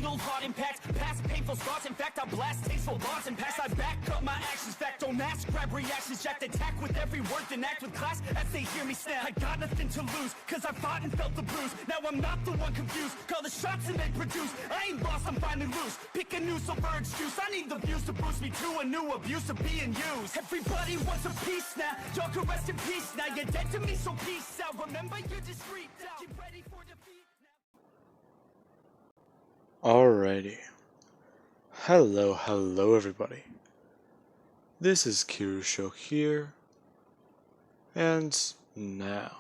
fatal heart impacts, past painful scars. In fact, I blast tasteful bars and pass. I back up my actions, fact don't ask, grab reactions, jacked attack with every word, then act with class as they hear me snap. I got nothing to lose, cause I fought and felt the bruise. Now I'm not the one confused, call the shots and they produce. I ain't lost, I'm finally loose, pick a new silver excuse. I need the views to boost me to a new abuse of being used. Everybody wants a piece now, y'all can rest in peace now. You're dead to me, so peace out. Remember, you're discreet out. Get ready for defeat now. Alrighty. Hello everybody. This is Kirusho here, and now,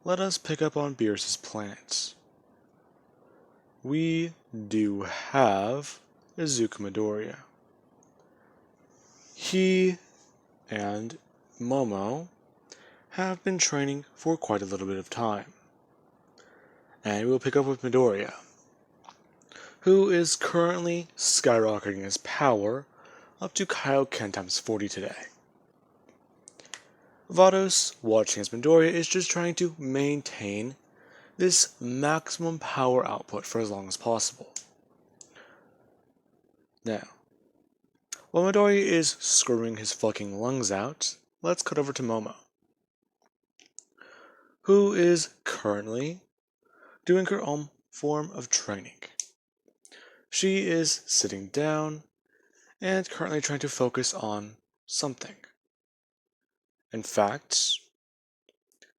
let us pick up on Beerus's planet. We do have Izuku Midoriya. He and Momo have been training for quite a little bit of time. And we'll pick up with Midoriya, who is currently skyrocketing his power up to Kaioken times 40 today. Vados, watching as Midoriya, is just trying to maintain this maximum power output for as long as possible. Now, while Midoriya is screaming his fucking lungs out, let's cut over to Momo, who is currently doing her own form of training. She is sitting down and currently trying to focus on something. In fact,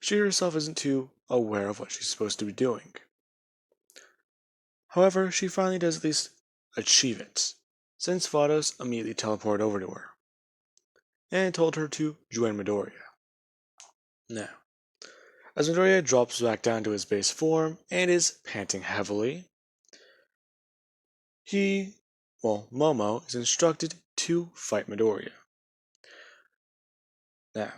she herself isn't too aware of what she's supposed to be doing. However, she finally does at least achieve it, since Vados immediately teleported over to her and told her to join Midoriya. Now, as Midoriya drops back down to his base form and is panting heavily, Momo is instructed to fight Midoriya. Now,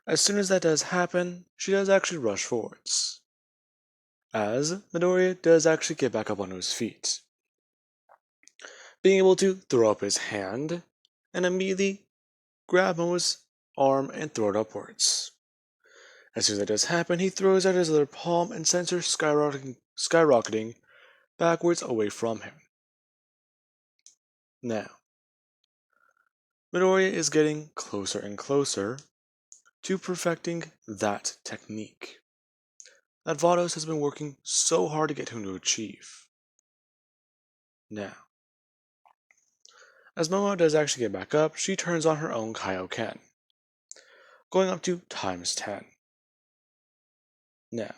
as soon as that does happen, she does actually rush forwards, as Midoriya does actually get back up onto his feet, being able to throw up his hand and immediately grab Momo's arm and throw it upwards. As soon as that does happen, he throws out his other palm and sends her skyrocketing backwards away from him. Now, Midoriya is getting closer and closer to perfecting that technique that Vados has been working so hard to get him to achieve. Now, as Momo does actually get back up, she turns on her own Kaioken, going up to times 10. Now,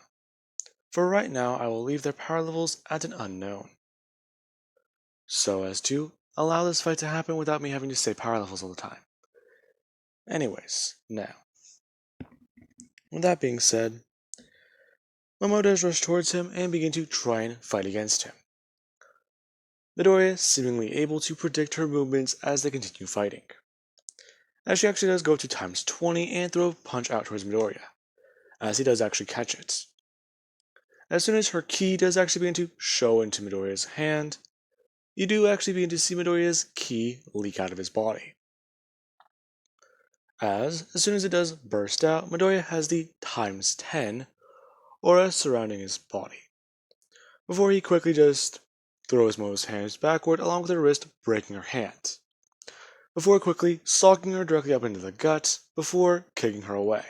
for right now, I will leave their power levels at an unknown, so as to allow this fight to happen without me having to say power levels all the time. Anyways, now, with that being said, Momo does rush towards him and begin to try and fight against him. Midoriya seemingly able to predict her movements as they continue fighting, as she actually does go to times 20 and throw a punch out towards Midoriya, as he does actually catch it. As soon as her ki does actually begin to show into Midoriya's hand, you do actually begin to see Midoriya's ki leak out of his body. As soon as it does burst out, Midoriya has the times 10 aura surrounding his body, before he quickly just throws Momo's hands backward along with her wrist breaking her hand, before quickly socking her directly up into the gut before kicking her away.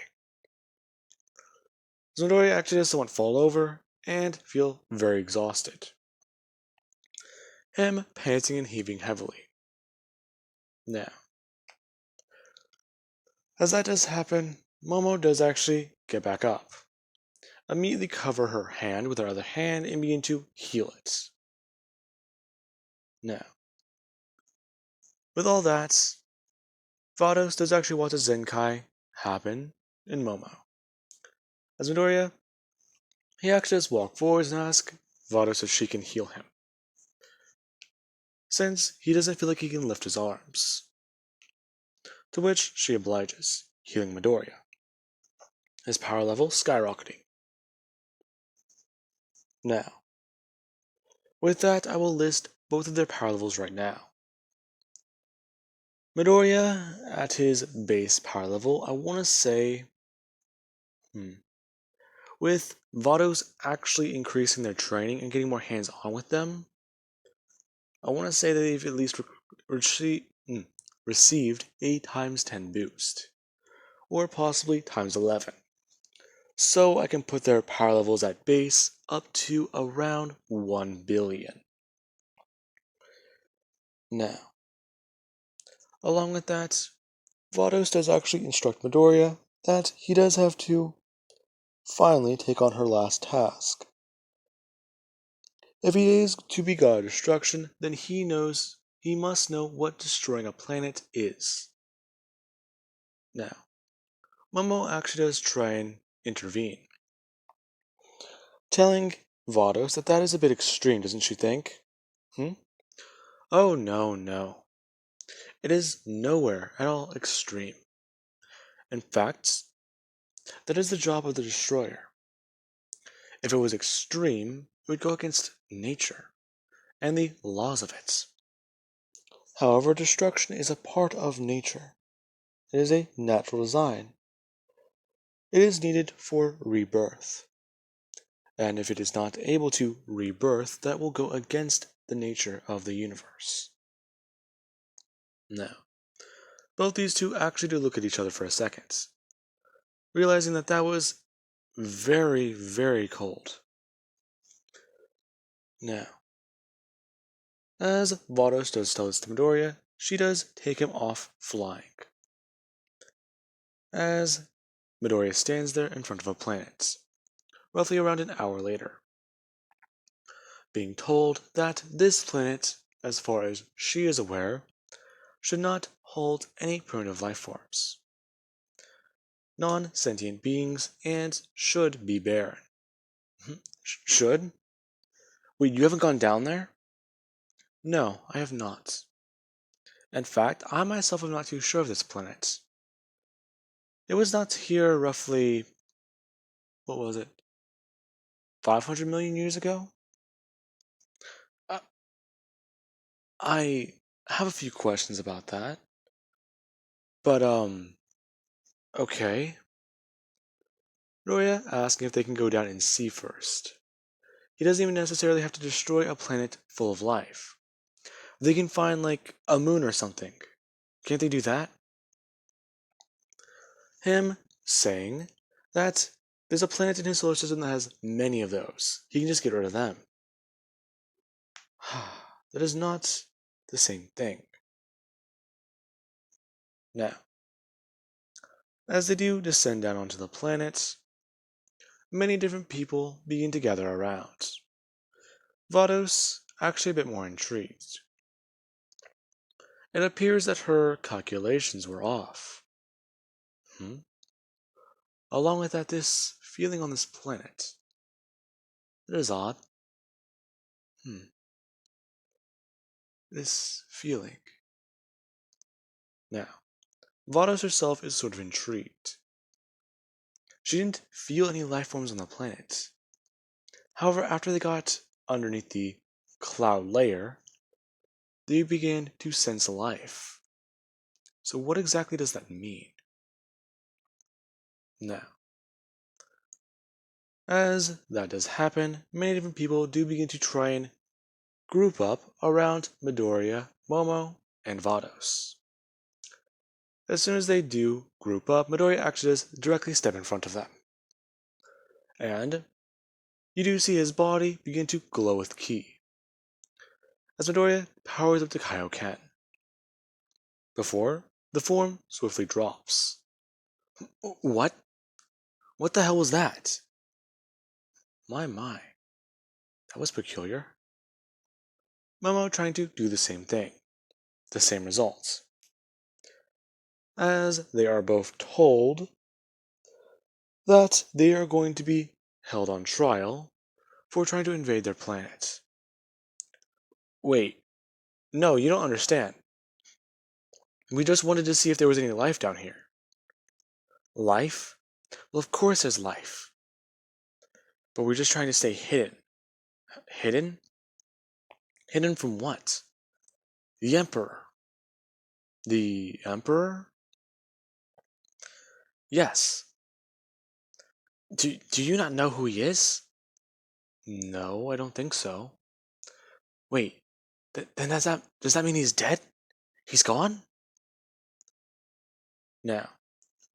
Midoriya actually does somewhat fall over and feel very exhausted, him panting and heaving heavily. Now, as that does happen, Momo does actually get back up, immediately cover her hand with her other hand and begin to heal it. Now, with all that, Vados does actually watch a Zenkai happen in Momo. As Midoriya, he actually does walk forwards and ask Vados if she can heal him, since he doesn't feel like he can lift his arms. To which she obliges, healing Midoriya, his power level skyrocketing. Now, with that, I will list both of their power levels right now. Midoriya, at his base power level, I want to say, with Vados actually increasing their training and getting more hands-on with them, I want to say that they've at least received a times 10 boost, or possibly times 11. So I can put their power levels at base up to around 1 billion. Now, along with that, Vados does actually instruct Midoriya that he does have to finally take on her last task. If he is to be God of Destruction, then he must know what destroying a planet is. Now, Momo actually does try and intervene, telling Vados that is a bit extreme, doesn't she think? Oh no, no. It is nowhere at all extreme. In fact, that is the job of the Destroyer. If it was extreme, it would go against nature and the laws of it. However, destruction is a part of nature. It is a natural design. It is needed for rebirth. And if it is not able to rebirth, that will go against the nature of the universe. Now, both these two actually do look at each other for a second, realizing that was very, very cold. Now, as Vados does tell this to Midoriya, she does take him off flying. As Midoriya stands there in front of a planet, roughly around an hour later, being told that this planet, as far as she is aware, should not hold any primitive life forms, non-sentient beings, and should be barren. Should? Wait, you haven't gone down there? No, I have not. In fact, I myself am not too sure of this planet. It was not here roughly, what was it, 500 million years ago? Uh, I have a few questions about that. But, okay. Roya asking if they can go down and see first. He doesn't even necessarily have to destroy a planet full of life. They can find, like, a moon or something. Can't they do that? Him saying that there's a planet in his solar system that has many of those. He can just get rid of them. That is not the same thing. Now, as they do descend down onto the planet, many different people begin to gather around. Vados actually a bit more intrigued. It appears that her calculations were off. Along with that, this feeling on this planet. It is odd. This feeling. Now, Vados herself is sort of intrigued. She didn't feel any life forms on the planet. However, after they got underneath the cloud layer, they began to sense life. So what exactly does that mean? Now, as that does happen, many different people do begin to try and group up around Midoriya, Momo, and Vados. As soon as they do group up, Midoriya actually does directly step in front of them. And you do see his body begin to glow with ki, as Midoriya powers up to Kaioken. Before, the form swiftly drops. What? What the hell was that? My. That was peculiar. Momo trying to do the same thing. The same results. As they are both told that they are going to be held on trial for trying to invade their planet. Wait, no, you don't understand. We just wanted to see if there was any life down here. Life? Well, of course there's life. But we're just trying to stay hidden. Hidden? Hidden from what? The Emperor. The Emperor? Yes. Do you not know who he is? No, I don't think so. Wait, then does that mean he's dead? He's gone? Now,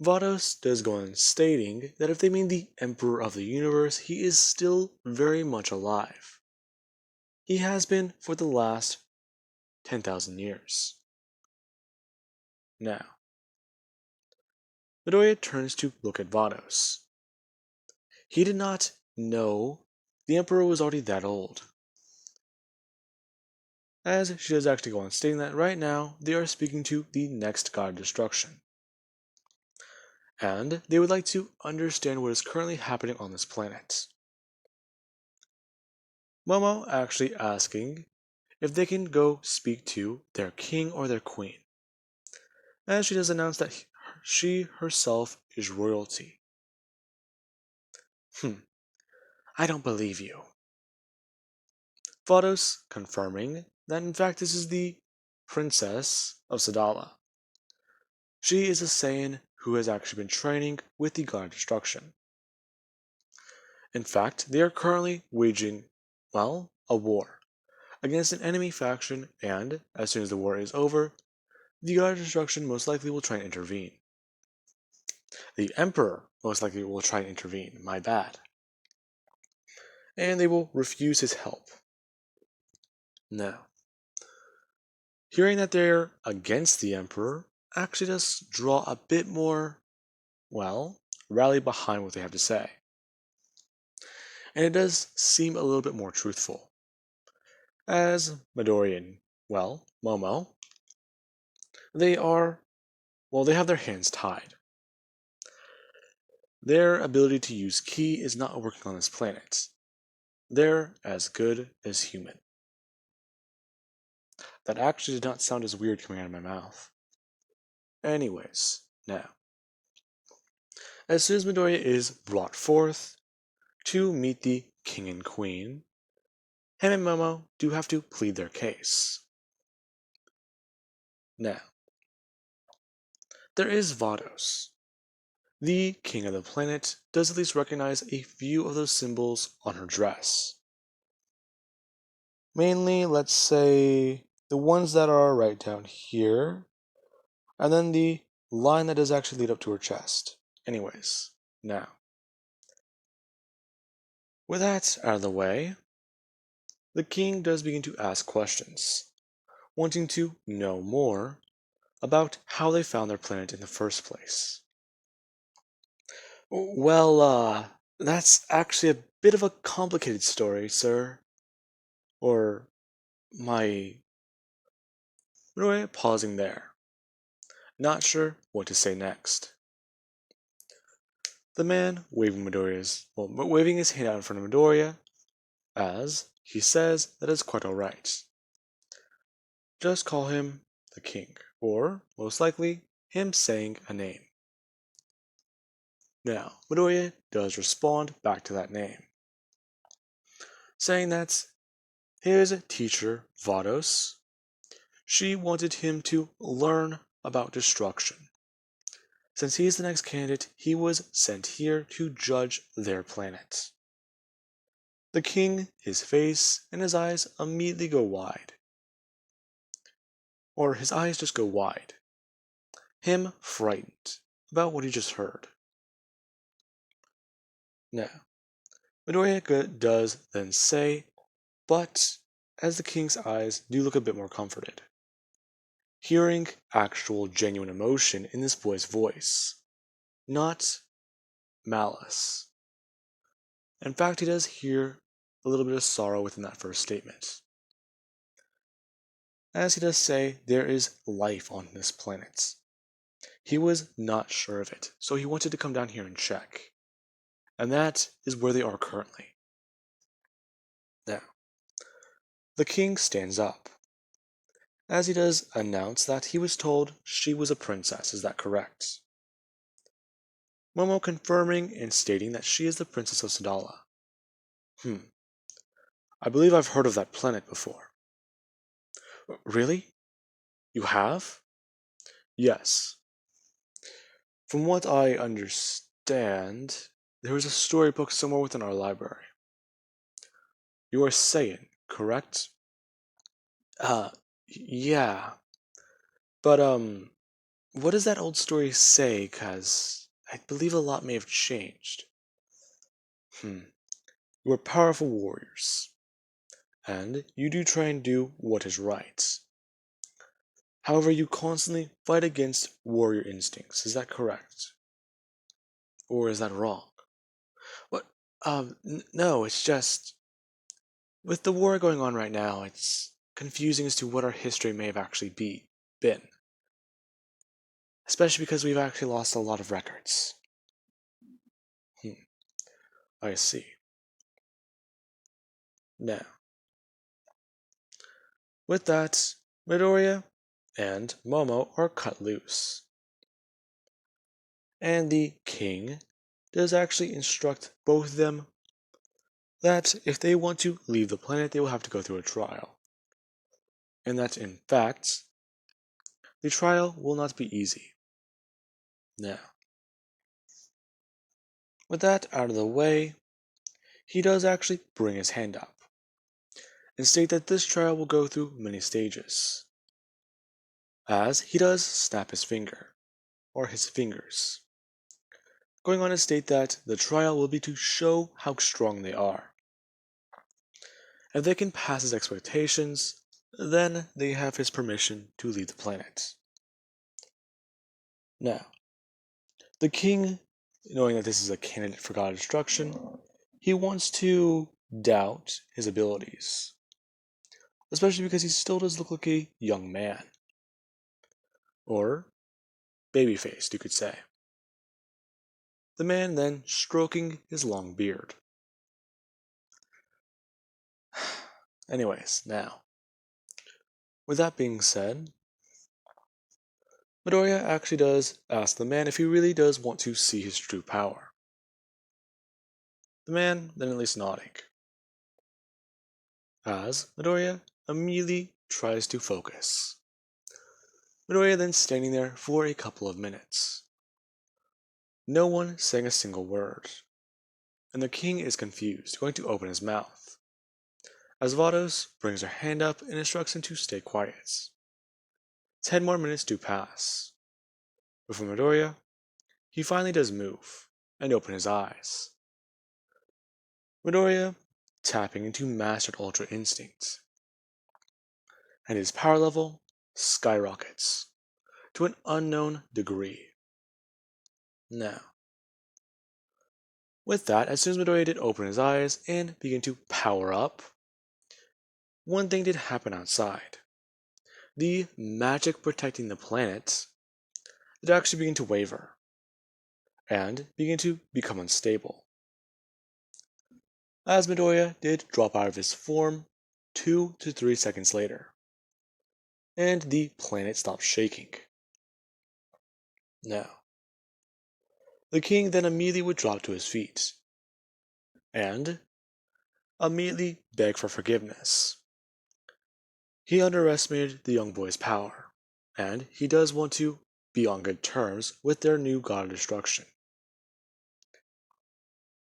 Vados does go on stating that if they mean the Emperor of the Universe, he is still very much alive. He has been for the last 10,000 years. Now, Midoriya turns to look at Vados. He did not know the Emperor was already that old. As she does actually go on stating that right now they are speaking to the next god of destruction. And they would like to understand what is currently happening on this planet. Momo actually asking if they can go speak to their king or their queen, as she does announce that she herself is royalty. I don't believe you. Vados confirming that in fact this is the Princess of Sadala. She is a Saiyan who has actually been training with the God of Destruction. In fact, they are currently waging, well, a war against an enemy faction, and as soon as the war is over, the God of Destruction most likely will try and intervene. The Emperor most likely will try and intervene, my bad. And they will refuse his help. Now, hearing that they're against the Emperor actually does draw a bit more, well, rally behind what they have to say. And it does seem a little bit more truthful. As Midori and, well, Momo, they are, well, they have their hands tied. Their ability to use ki is not working on this planet. They're as good as human. That actually did not sound as weird coming out of my mouth. Anyways, now, as soon as Midoriya is brought forth to meet the king and queen, him and Momo do have to plead their case. Now, there is Vados. The king of the planet does at least recognize a few of those symbols on her dress. Mainly, let's say, the ones that are right down here, and then the line that does actually lead up to her chest. Anyways, now, with that out of the way, the king does begin to ask questions, wanting to know more about how they found their planet in the first place. Well, that's actually a bit of a complicated story, sir. Or my. Roy pausing there, not sure what to say next. The man waving his hand out in front of Midoriya, as he says that is quite alright. Just call him the king, or most likely him saying a name. Now, Midoriya does respond back to that name, saying that his teacher, Vados, she wanted him to learn about destruction. Since he is the next candidate, he was sent here to judge their planet. The king, his face and his eyes immediately go wide. Or his eyes just go wide. Him frightened about what he just heard. Now, Midoriya does then say, but as the king's eyes do look a bit more comforted, hearing actual genuine emotion in this boy's voice, not malice. In fact, he does hear a little bit of sorrow within that first statement. As he does say, there is life on this planet. He was not sure of it, so he wanted to come down here and check. And that is where they are currently. Now, the king stands up, as he does announce that he was told she was a princess. Is that correct? Momo confirming and stating that she is the Princess of Sadala. I believe I've heard of that planet before. Really? You have? Yes. From what I understand, there is a storybook somewhere within our library. You are Saiyan, correct? Uh, yeah. But, what does that old story say? Cause I believe a lot may have changed. Hmm. You are powerful warriors, and you do try and do what is right. However, you constantly fight against warrior instincts. Is that correct? Or is that wrong? What? No, it's just. With the war going on right now, it's confusing as to what our history may have actually been. Especially because we've actually lost a lot of records. Hmm, I see. Now, with that, Midoriya and Momo are cut loose. And the king does actually instruct both of them that if they want to leave the planet, they will have to go through a trial. And that, in fact, the trial will not be easy. Now, with that out of the way, he does actually bring his hand up and state that this trial will go through many stages, as he does snap his finger, or his fingers, going on to state that the trial will be to show how strong they are. If they can pass his expectations, then they have his permission to leave the planet. Now, the king, knowing that this is a candidate for god destruction, he wants to doubt his abilities, especially because he still does look like a young man. Or baby-faced, you could say. The man then stroking his long beard. Anyways, now, with that being said, Midoriya actually does ask the man if he really does want to see his true power. The man then at least nodding, as Midoriya immediately tries to focus. Midoriya then standing there for a couple of minutes. No one saying a single word, and the king is confused, going to open his mouth, as Vados brings her hand up and instructs him to stay quiet. 10 more minutes do pass. But for Midoriya, he finally does move and open his eyes. Midoriya tapping into Mastered Ultra Instinct, and his power level skyrockets to an unknown degree. Now, with that, as soon as Midoriya did open his eyes and begin to power up, one thing did happen outside. The magic protecting the planet did actually begin to waver and begin to become unstable, as Midoriya did drop out of his form 2 to 3 seconds later, and the planet stopped shaking. Now, the king then immediately would drop to his feet and immediately beg for forgiveness. He underestimated the young boy's power, and he does want to be on good terms with their new god of destruction.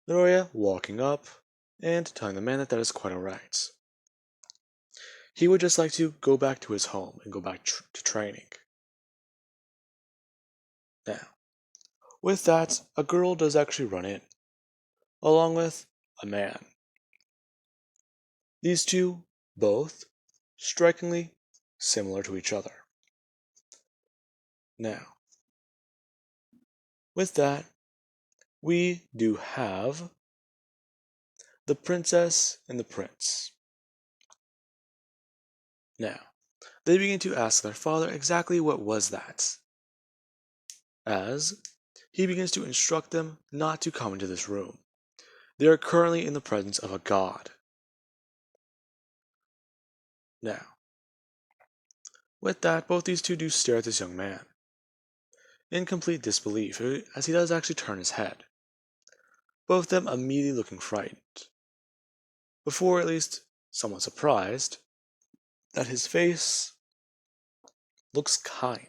Midoriya walking up and telling the man that that is quite alright. He would just like to go back to his home and go back to training. Now, with that, a girl does actually run in, along with a man. These two, both, strikingly similar to each other. Now, with that, we do have the princess and the prince. Now, they begin to ask their father exactly what was that, as he begins to instruct them not to come into this room. They are currently in the presence of a god. Now, with that, both these two do stare at this young man, in complete disbelief, as he does actually turn his head, both of them immediately looking frightened, before at least somewhat surprised that his face looks kind.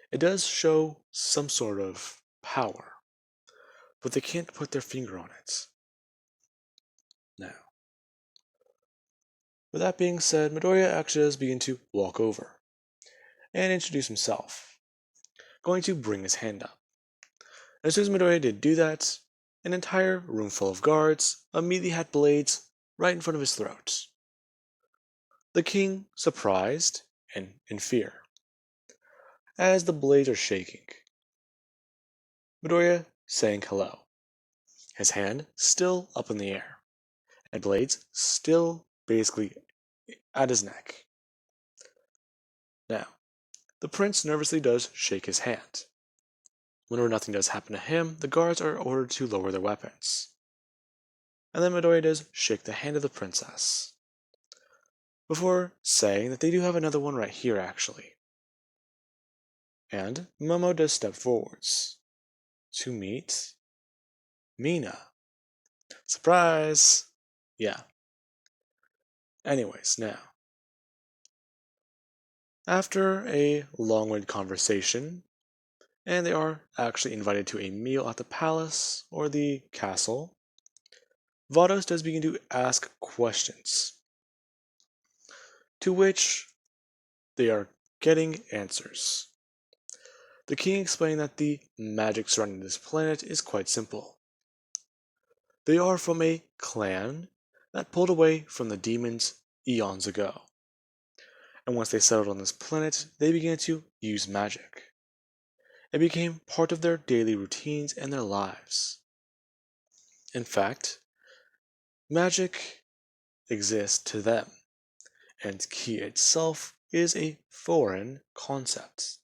It does show some sort of power, but they can't put their finger on it. Now, with that being said, Midoriya actually does begin to walk over and introduce himself, going to bring his hand up. As soon as Midoriya did do that, an entire room full of guards immediately had blades right in front of his throat. The king, surprised and in fear, as the blades are shaking. Midoriya saying hello, his hand still up in the air, and blades still basically at his neck. Now, the prince nervously does shake his hand. Whenever nothing does happen to him, the guards are ordered to lower their weapons. And then Midoriya does shake the hand of the princess, before saying that they do have another one right here actually. And Momo does step forwards to meet Mina. Surprise! Yeah. Anyways, now, after a long-winded conversation, and they are actually invited to a meal at the palace or the castle, Vados does begin to ask questions, to which they are getting answers. The king explained that the magic surrounding this planet is quite simple. They are from a clan that pulled away from the demons eons ago. And once they settled on this planet, they began to use magic. It became part of their daily routines and their lives. In fact, magic exists to them, and ki itself is a foreign concept.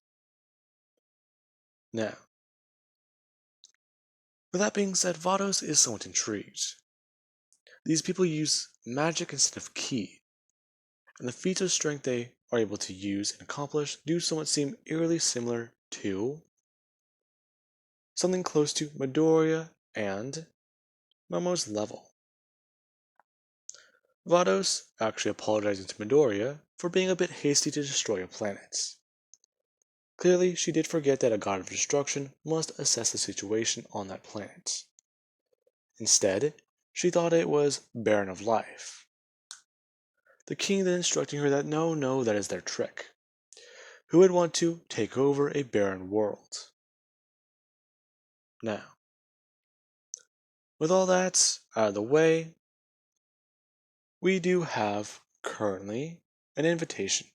Now, with that being said, Vados is somewhat intrigued. These people use magic instead of ki, and the feats of strength they are able to use and accomplish do somewhat seem eerily similar to something close to Midoriya and Momo's level. Vados actually apologizing to Midoriya for being a bit hasty to destroy a planet. Clearly, she did forget that a god of destruction must assess the situation on that planet. Instead, she thought it was barren of life. The king then instructing her that no, that is their trick. Who would want to take over a barren world? Now, with all that out of the way, we do have currently an invitation.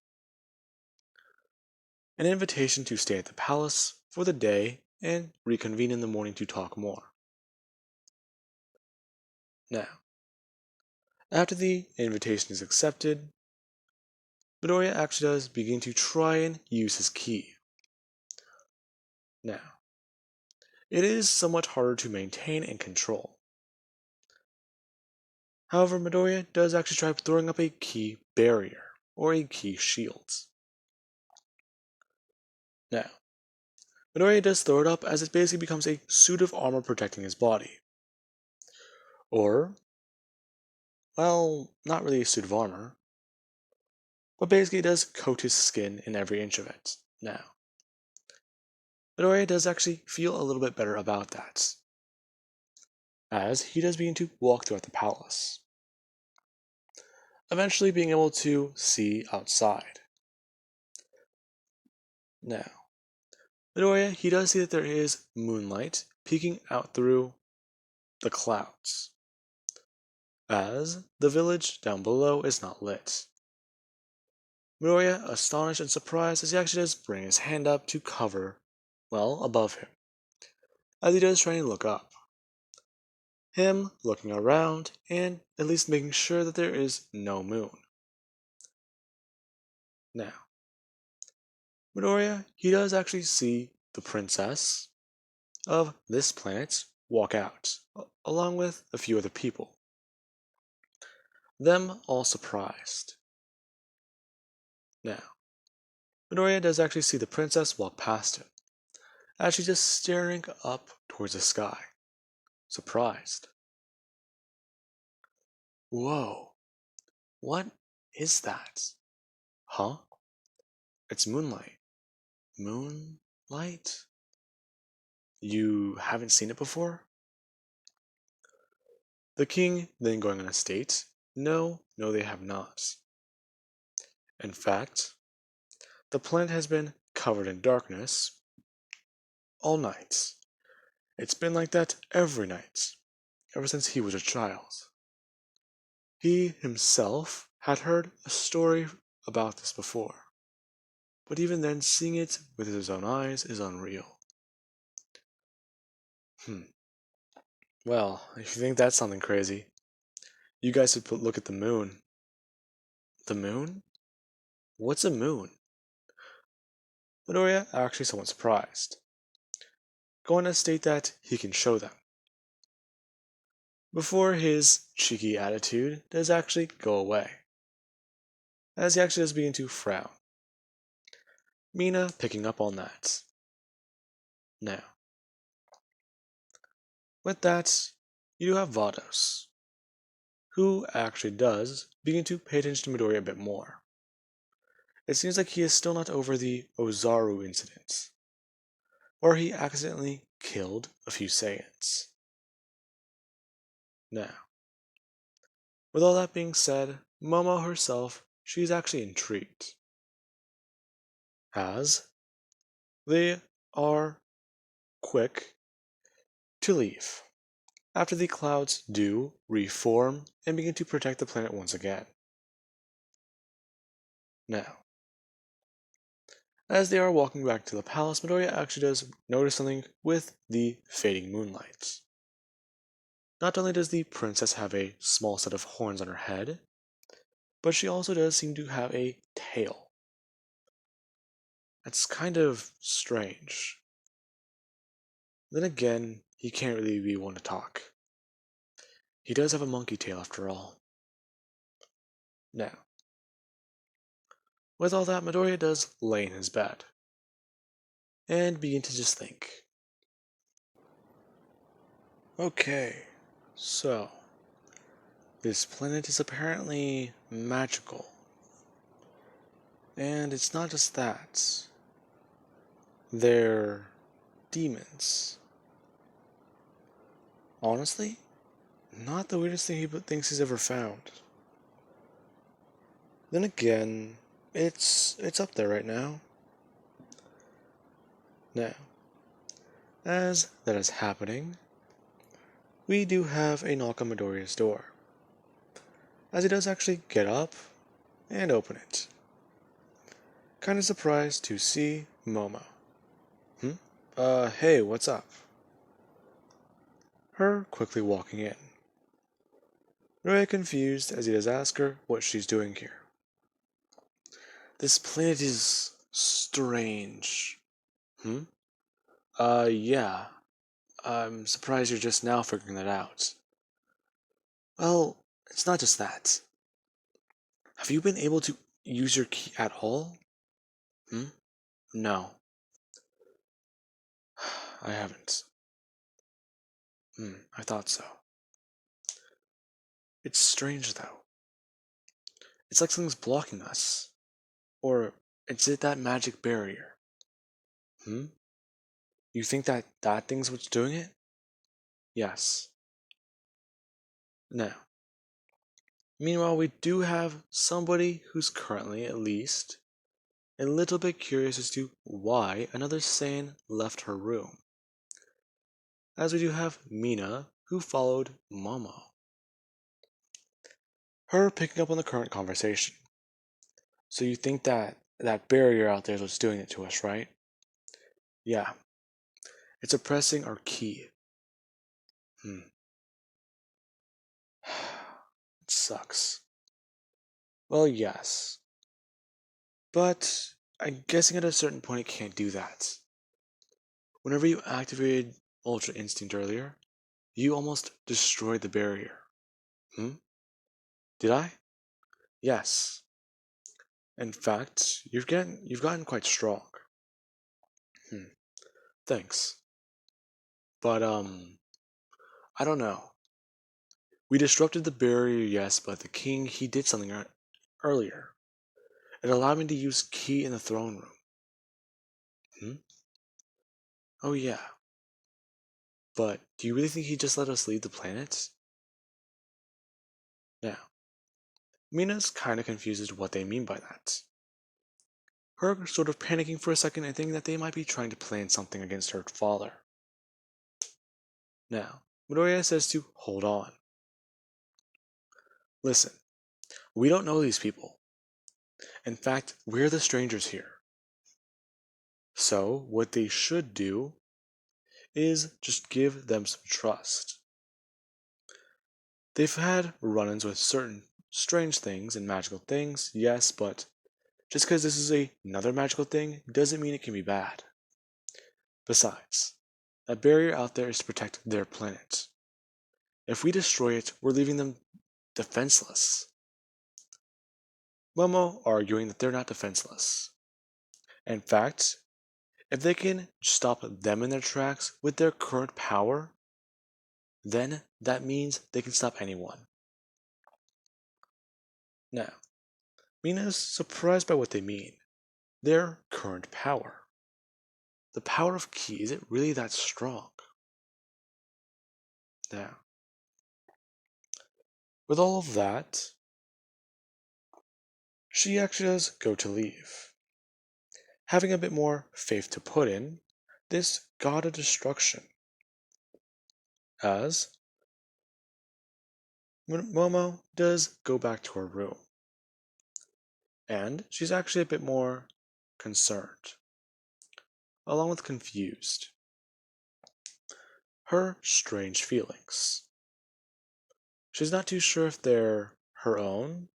An invitation to stay at the palace for the day and reconvene in the morning to talk more. Now, after the invitation is accepted, Midoriya actually does begin to try and use his ki. Now, it is somewhat harder to maintain and control. However, Midoriya does actually try throwing up a ki barrier, or a ki shield. Now, Midoriya does throw it up as it basically becomes a suit of armor protecting his body. Or, well, not really a suit of armor, but basically it does coat his skin in every inch of it. Now, Midoriya does actually feel a little bit better about that, as he does begin to walk throughout the palace, eventually being able to see outside. Now, Midoriya, he does see that there is moonlight peeking out through the clouds, as the village down below is not lit. Midoriya, astonished and surprised, as he actually does bring his hand up to cover, well, above him, as he does try and look up. Him looking around and at least making sure that there is no moon. Now, Midoriya, he does actually see the princess of this planet walk out, along with a few other people. Them all surprised. Now, Midoriya does actually see the princess walk past him, as she's just staring up towards the sky, surprised. Whoa, what is that? Huh? It's moonlight. Moonlight? You haven't seen it before? The king then going on to state, no, no they have not. In fact, the planet has been covered in darkness all night. It's been like that every night, ever since he was a child. He himself had heard a story about this before, but even then, seeing it with his own eyes is unreal. Hmm. Well, if you think that's something crazy, you guys should look at the moon. The moon? What's a moon? Midoriya actually somewhat surprised, going to state that he can show them, before his cheeky attitude does actually go away, as he actually does begin to frown. Mina picking up on that. Now, with that, you do have Vados, who actually does begin to pay attention to Midoriya a bit more. It seems like he is still not over the Ozaru incident, where he accidentally killed a few Saiyans. Now, with all that being said, Momo herself, she's actually intrigued, as they are quick to leave after the clouds do reform and begin to protect the planet once again. Now, as they are walking back to the palace, Midoriya actually does notice something with the fading moonlight. Not only does the princess have a small set of horns on her head, but she also does seem to have a tail. That's kind of strange. Then again, he can't really be one to talk. He does have a monkey tail after all. Now, with all that, Midoriya does lay in his bed and begin to just think. Okay, so this planet is apparently magical. And it's not just that. They're demons. Honestly, not the weirdest thing he thinks he's ever found. Then again, it's up there right now. Now, as that is happening, we do have a knock on Midoriya's door, as he does actually get up and open it. Kinda surprised to see Momo. Hey, what's up? Her quickly walking in. Midoriya confused as he does ask her what she's doing here. This planet is strange. Hmm? Yeah. I'm surprised you're just now figuring that out. Well, it's not just that. Have you been able to use your key at all? Hmm? No. I haven't. I thought so. It's strange though. It's like something's blocking us. Or is it that magic barrier? Hmm? You think that thing's what's doing it? Yes. Now, meanwhile, we do have somebody who's currently, at least, a little bit curious as to why another Saiyan left her room. As we do have Mina, who followed Momo. Her picking up on the current conversation. So you think that barrier out there is what's doing it to us, right? Yeah. It's oppressing our ki. Hmm. It sucks. Well, yes. But I'm guessing at a certain point it can't do that. Whenever you activated Ultra Instinct earlier, you almost destroyed the barrier. Hmm? Did I? Yes. In fact, you've gotten quite strong. Hmm. Thanks. But I don't know. We disrupted the barrier, yes, but the king he did something earlier. It allowed me to use ki in the throne room. Hmm? Oh yeah. But do you really think he just let us leave the planet? Now, Mina's kinda confused as to what they mean by that. Her sort of panicking for a second and thinking that they might be trying to plan something against her father. Now, Midoriya says to hold on. Listen, we don't know these people. In fact, we're the strangers here. So, what they should do is just give them some trust. They've had run ins with certain strange things and magical things, yes, but just because this is another magical thing doesn't mean it can be bad. Besides, that barrier out there is to protect their planet. If we destroy it, we're leaving them defenseless. Momo arguing that they're not defenseless. In fact, if they can stop them in their tracks with their current power, then that means they can stop anyone. Now, Mina is surprised by what they mean. Their current power. The power of Ki, is it really that strong? Now, with all of that, she actually does go to leave. Having a bit more faith to put in this god of destruction. As Momo does go back to her room. And she's actually a bit more concerned, along with confused. Her strange feelings. She's not too sure if they're her own,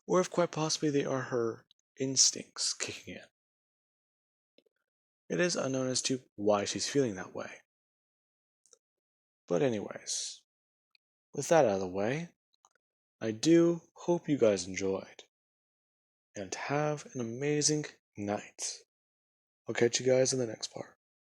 or if quite possibly they are her instincts kicking in. It is unknown as to why she's feeling that way. But anyways, with that out of the way, I do hope you guys enjoyed. And have an amazing night. I'll catch you guys in the next part.